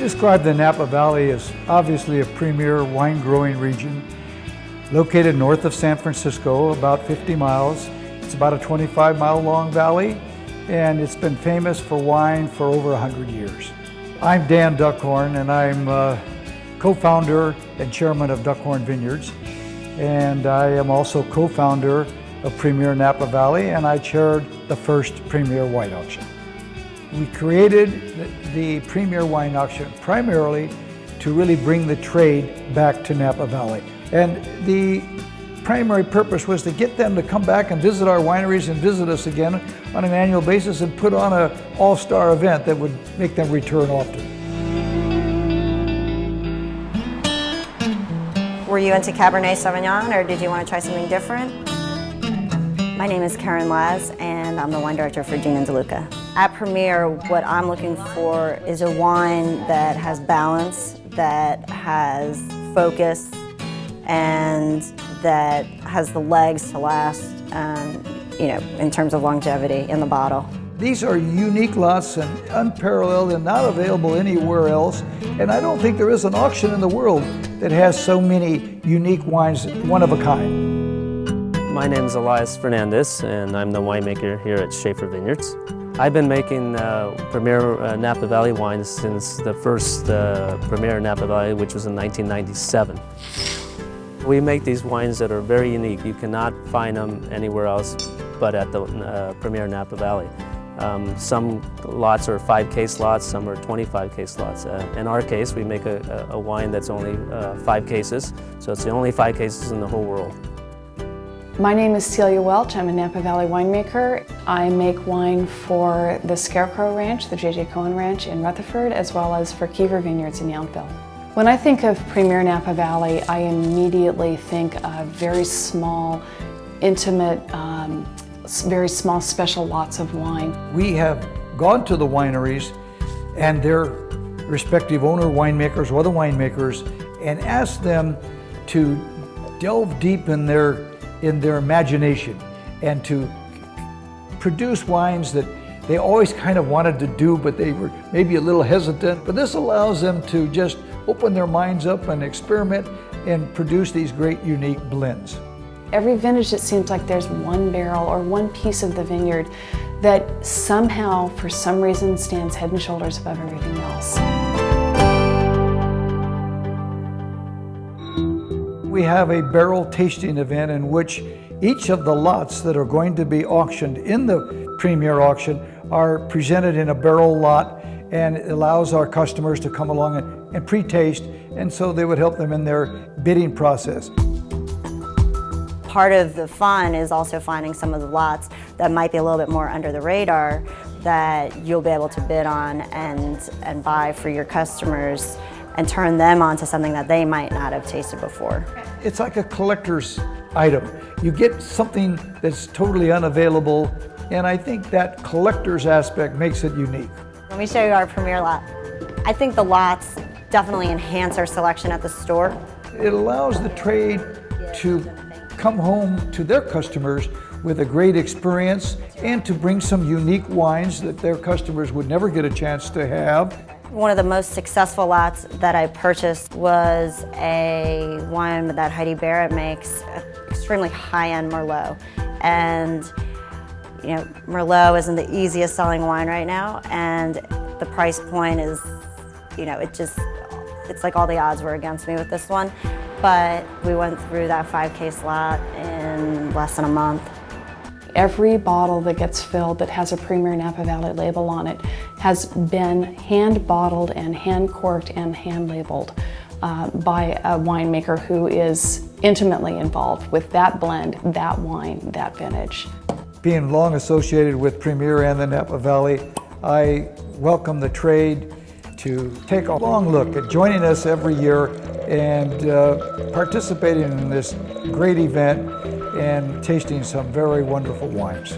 describe the Napa Valley as obviously a premier wine growing region located north of San Francisco, about 50 miles. It's about a 25-mile long valley, and it's been famous for wine for over 100 years. I'm Dan Duckhorn, and I'm co-founder and chairman of Duckhorn Vineyards, and I am also co-founder of Premiere Napa Valley, and I chaired the first Premiere Wine Auction. We created the Premiere Wine Auction primarily to really bring the trade back to Napa Valley. And the primary purpose was to get them to come back and visit our wineries and visit us again on an annual basis and put on an all-star event that would make them return often. Were you into Cabernet Sauvignon, or did you want to try something different? My name is Karen Laz, and I'm the wine director for Gene and DeLuca. At Premiere, what I'm looking for is a wine that has balance, that has focus, and that has the legs to last, in terms of longevity in the bottle. These are unique lots and unparalleled and not available anywhere else. And I don't think there is an auction in the world that has so many unique wines, one of a kind. My name is Elias Fernandez, and I'm the winemaker here at Schaefer Vineyards. I've been making Premiere Napa Valley wines since the first Premiere Napa Valley, which was in 1997. We make these wines that are very unique. You cannot find them anywhere else but at the Premiere Napa Valley. Some lots are 5-case lots, some are 25-case lots. In our case, we make a wine that's only 5 cases, so it's the only 5 cases in the whole world. My name is Celia Welch. I'm a Napa Valley winemaker. I make wine for the Scarecrow Ranch, the J.J. Cohen Ranch in Rutherford, as well as for Kiever Vineyards in Yountville. When I think of Premiere Napa Valley, I immediately think of very small, intimate, very small special lots of wine. We have gone to the wineries and their respective owner winemakers or other winemakers and asked them to delve deep in their imagination and to produce wines that they always kind of wanted to do, but they were maybe a little hesitant. But this allows them to just open their minds up and experiment and produce these great unique blends. Every vintage, it seems like there's one barrel or one piece of the vineyard that somehow, for some reason, stands head and shoulders above everything else. We have a barrel tasting event in which each of the lots that are going to be auctioned in the Premiere auction are presented in a barrel lot, and it allows our customers to come along and pre-taste, and so they would help them in their bidding process. Part of the fun is also finding some of the lots that might be a little bit more under the radar that you'll be able to bid on and buy for your customers and turn them onto something that they might not have tasted before. It's like a collector's item. You get something that's totally unavailable, and I think that collector's aspect makes it unique. Let me show you our Premiere lot. I think the lots definitely enhance our selection at the store. It allows the trade to come home to their customers with a great experience and to bring some unique wines that their customers would never get a chance to have. One of the most successful lots that I purchased was a wine that Heidi Barrett makes, extremely high-end Merlot. And Merlot isn't the easiest selling wine right now, and the price point is, it's like all the odds were against me with this one. But we went through that 5-case lot in less than a month. Every bottle that gets filled that has a Premiere Napa Valley label on it has been hand bottled and hand corked and hand labeled by a winemaker who is intimately involved with that blend, that wine, that vintage. Being long associated with Premiere and the Napa Valley, I welcome the trade to take a long look at joining us every year and participating in this great event and tasting some very wonderful wines.